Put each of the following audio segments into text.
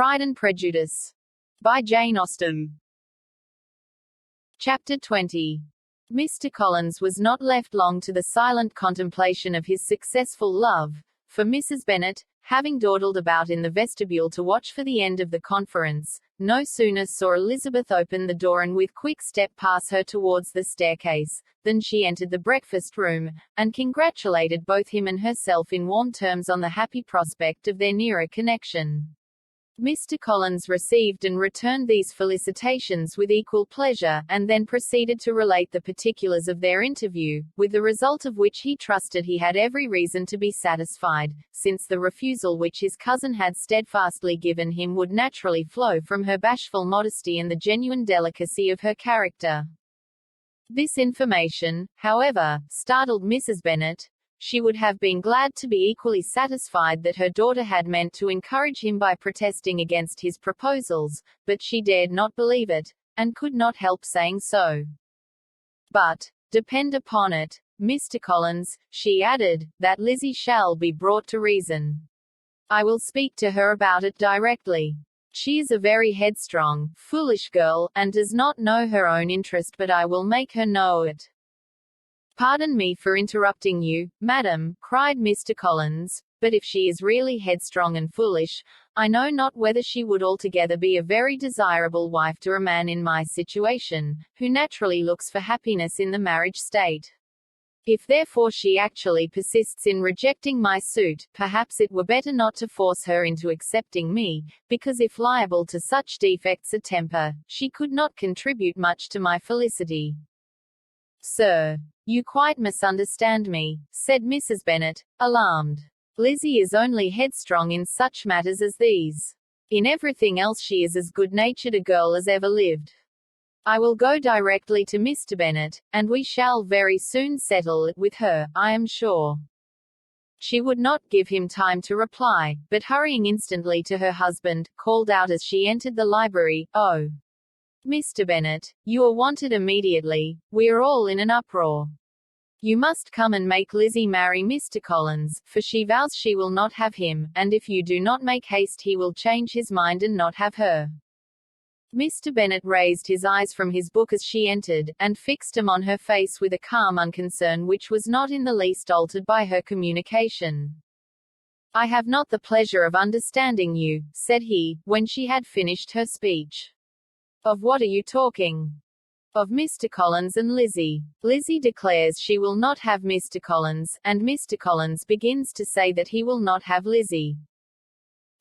Pride and Prejudice by Jane Austen. Chapter 20. Mr. Collins was not left long to the silent contemplation of his successful love, for Mrs. Bennet, having dawdled about in the vestibule to watch for the end of the conference, no sooner saw Elizabeth open the door and with quick step pass her towards the staircase, than she entered the breakfast room, and congratulated both him and herself in warm terms on the happy prospect of their nearer connection. Mr. Collins received and returned these felicitations with equal pleasure, and then proceeded to relate the particulars of their interview, with the result of which he trusted he had every reason to be satisfied, since the refusal which his cousin had steadfastly given him would naturally flow from her bashful modesty and the genuine delicacy of her character. This information, however, startled Mrs. Bennet. She would have been glad to be equally satisfied that her daughter had meant to encourage him by protesting against his proposals, but she dared not believe it, and could not help saying so. But, depend upon it, Mr. Collins, she added, that Lizzie shall be brought to reason. I will speak to her about it directly. She is a very headstrong, foolish girl, and does not know her own interest, but I will make her know it. Pardon me for interrupting you, madam, cried Mr. Collins, but if she is really headstrong and foolish, I know not whether she would altogether be a very desirable wife to a man in my situation, who naturally looks for happiness in the marriage state. If therefore she actually persists in rejecting my suit, perhaps it were better not to force her into accepting me, because if liable to such defects of temper, she could not contribute much to my felicity. Sir, you quite misunderstand me, said Mrs. Bennet, alarmed. Lizzie is only headstrong in such matters as these. In everything else she is as good-natured a girl as ever lived. I will go directly to Mr. Bennet, and we shall very soon settle it with her, I am sure. She would not give him time to reply, but hurrying instantly to her husband, called out as she entered the library, "Oh, Mr. Bennet, you are wanted immediately, we are all in an uproar. You must come and make Lizzie marry Mr. Collins, for she vows she will not have him, and if you do not make haste he will change his mind and not have her." Mr. Bennet raised his eyes from his book as she entered, and fixed them on her face with a calm unconcern which was not in the least altered by her communication. "I have not the pleasure of understanding you," said he, when she had finished her speech. "Of what are you talking?" "Of Mr. Collins and Lizzie. Lizzie declares she will not have Mr. Collins, and Mr. Collins begins to say that he will not have Lizzie.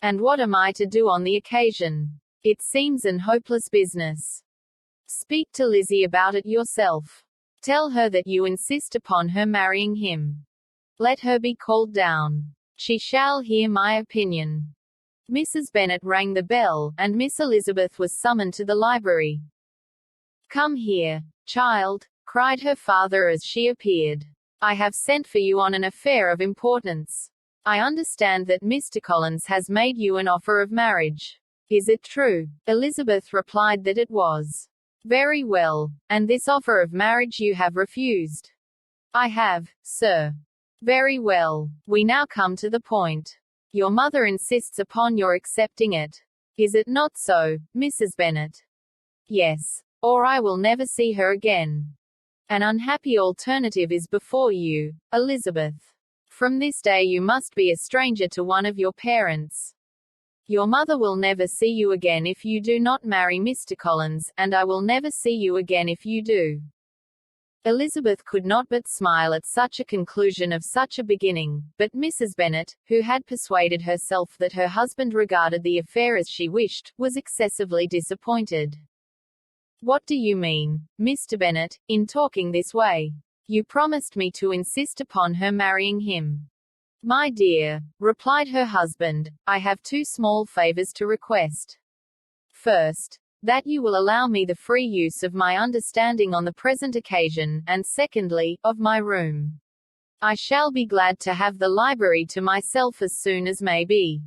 And what am I to do on the occasion? It seems an hopeless business. Speak to Lizzie about it yourself. Tell her that you insist upon her marrying him. Let her be called down. She shall hear my opinion." Mrs. Bennet rang the bell, and Miss Elizabeth was summoned to the library. "Come here, child," cried her father as she appeared. "I have sent for you on an affair of importance. I understand that Mr. Collins has made you an offer of marriage. Is it true?" Elizabeth replied that it was. "Very well. And this offer of marriage you have refused?" "I have, sir." "Very well. We now come to the point. Your mother insists upon your accepting it. Is it not so, Mrs. Bennet?" "Yes. Or I will never see her again. An unhappy alternative is before you, Elizabeth. From this day you must be a stranger to one of your parents. Your mother will never see you again if you do not marry Mr. Collins, and I will never see you again if you do." Elizabeth could not but smile at such a conclusion of such a beginning, but Mrs. Bennet, who had persuaded herself that her husband regarded the affair as she wished, was excessively disappointed. "What do you mean, Mr. Bennet, in talking this way? You promised me to insist upon her marrying him." "My dear," replied her husband, "I have two small favors to request. First, that you will allow me the free use of my understanding on the present occasion, and secondly, of my room. I shall be glad to have the library to myself as soon as may be."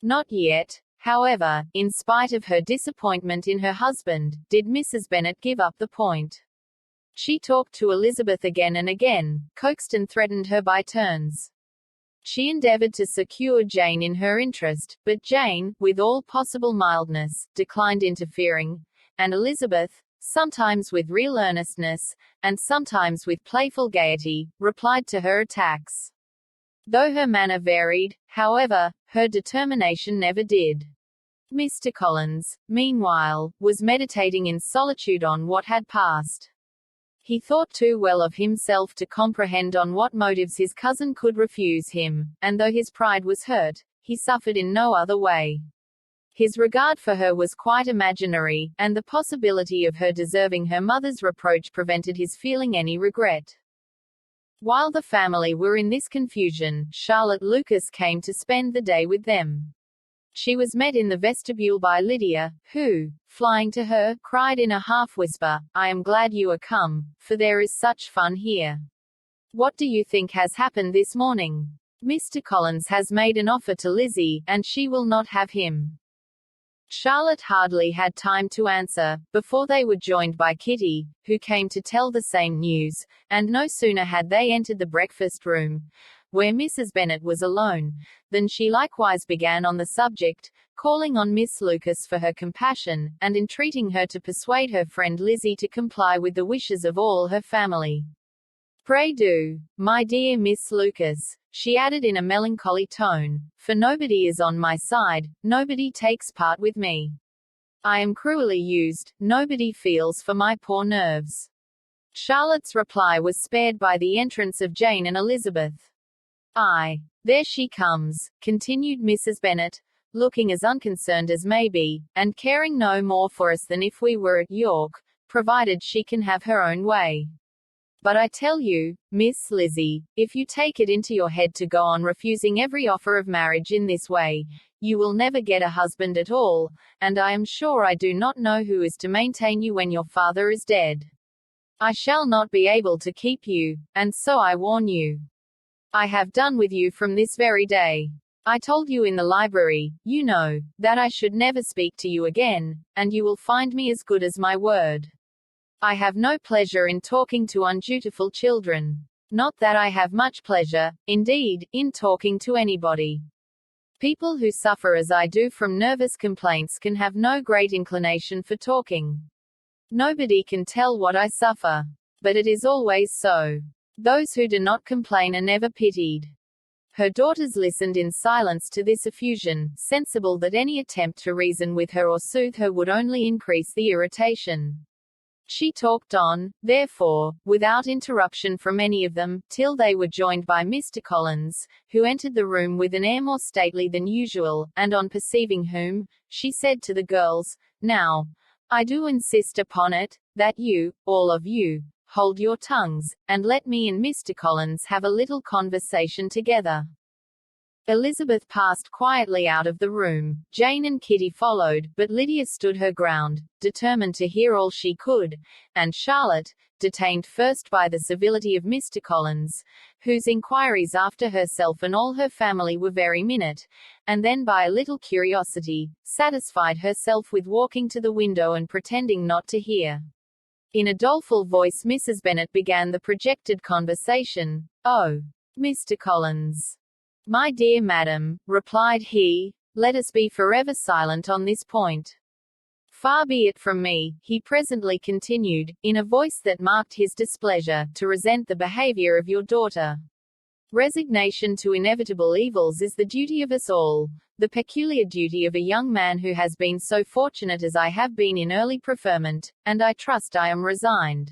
Not yet, however, in spite of her disappointment in her husband, did Mrs. Bennet give up the point. She talked to Elizabeth again and again, coaxed and threatened her by turns. She endeavored to secure Jane in her interest, but Jane, with all possible mildness, declined interfering, and Elizabeth, sometimes with real earnestness, and sometimes with playful gaiety, replied to her attacks. Though her manner varied, however, her determination never did. Mr. Collins, meanwhile, was meditating in solitude on what had passed. He thought too well of himself to comprehend on what motives his cousin could refuse him, and though his pride was hurt, he suffered in no other way. His regard for her was quite imaginary, and the possibility of her deserving her mother's reproach prevented his feeling any regret. While the family were in this confusion, Charlotte Lucas came to spend the day with them. She was met in the vestibule by Lydia, who, flying to her, cried in a half-whisper, "I am glad you are come, for there is such fun here. What do you think has happened this morning? Mr. Collins has made an offer to Lizzie, and she will not have him." Charlotte hardly had time to answer, before they were joined by Kitty, who came to tell the same news, and no sooner had they entered the breakfast room, where Mrs. Bennet was alone, than she likewise began on the subject, calling on Miss Lucas for her compassion, and entreating her to persuade her friend Lizzie to comply with the wishes of all her family. "Pray do, my dear Miss Lucas," she added in a melancholy tone, "for nobody is on my side, nobody takes part with me. I am cruelly used, nobody feels for my poor nerves." Charlotte's reply was spared by the entrance of Jane and Elizabeth. "Aye, there she comes," continued Mrs. Bennet, looking as unconcerned as may be, and caring no more for us than if we were at York, provided she can have her own way. "But I tell you, Miss Lizzie, if you take it into your head to go on refusing every offer of marriage in this way, you will never get a husband at all, and I am sure I do not know who is to maintain you when your father is dead. I shall not be able to keep you, and so I warn you. I have done with you from this very day. I told you in the library, you know, that I should never speak to you again, and you will find me as good as my word. I have no pleasure in talking to undutiful children. Not that I have much pleasure, indeed, in talking to anybody. People who suffer as I do from nervous complaints can have no great inclination for talking. Nobody can tell what I suffer. But it is always so. Those who do not complain are never pitied." Her daughters listened in silence to this effusion, sensible that any attempt to reason with her or soothe her would only increase the irritation. She talked on, therefore, without interruption from any of them, till they were joined by Mr. Collins, who entered the room with an air more stately than usual, and on perceiving whom, she said to the girls, "Now, I do insist upon it, that you, all of you, hold your tongues, and let me and Mr. Collins have a little conversation together." Elizabeth passed quietly out of the room, Jane and Kitty followed, but Lydia stood her ground, determined to hear all she could, and Charlotte, detained first by the civility of Mr. Collins, whose inquiries after herself and all her family were very minute, and then by a little curiosity, satisfied herself with walking to the window and pretending not to hear. In a doleful voice Mrs. Bennet began the projected conversation. "Oh, Mr. Collins." "My dear madam," replied he, "let us be forever silent on this point. Far be it from me," he presently continued, in a voice that marked his displeasure, "to resent the behavior of your daughter. Resignation to inevitable evils is the duty of us all, the peculiar duty of a young man who has been so fortunate as I have been in early preferment, and I trust I am resigned.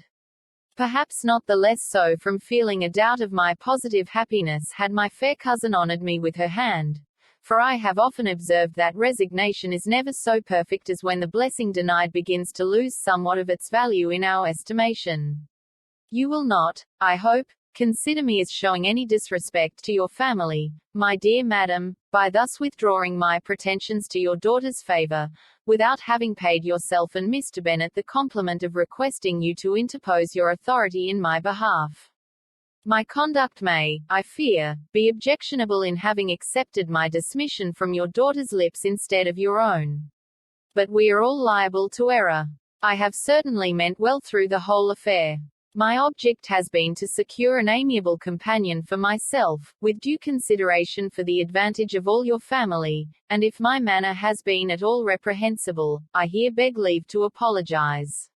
Perhaps not the less so from feeling a doubt of my positive happiness had my fair cousin honored me with her hand, for I have often observed that resignation is never so perfect as when the blessing denied begins to lose somewhat of its value in our estimation. You will not, I hope, consider me as showing any disrespect to your family, my dear madam, by thus withdrawing my pretensions to your daughter's favor, without having paid yourself and Mr. Bennet the compliment of requesting you to interpose your authority in my behalf. My conduct may, I fear, be objectionable in having accepted my dismission from your daughter's lips instead of your own. But we are all liable to error. I have certainly meant well through the whole affair. My object has been to secure an amiable companion for myself, with due consideration for the advantage of all your family, and if my manner has been at all reprehensible, I here beg leave to apologize.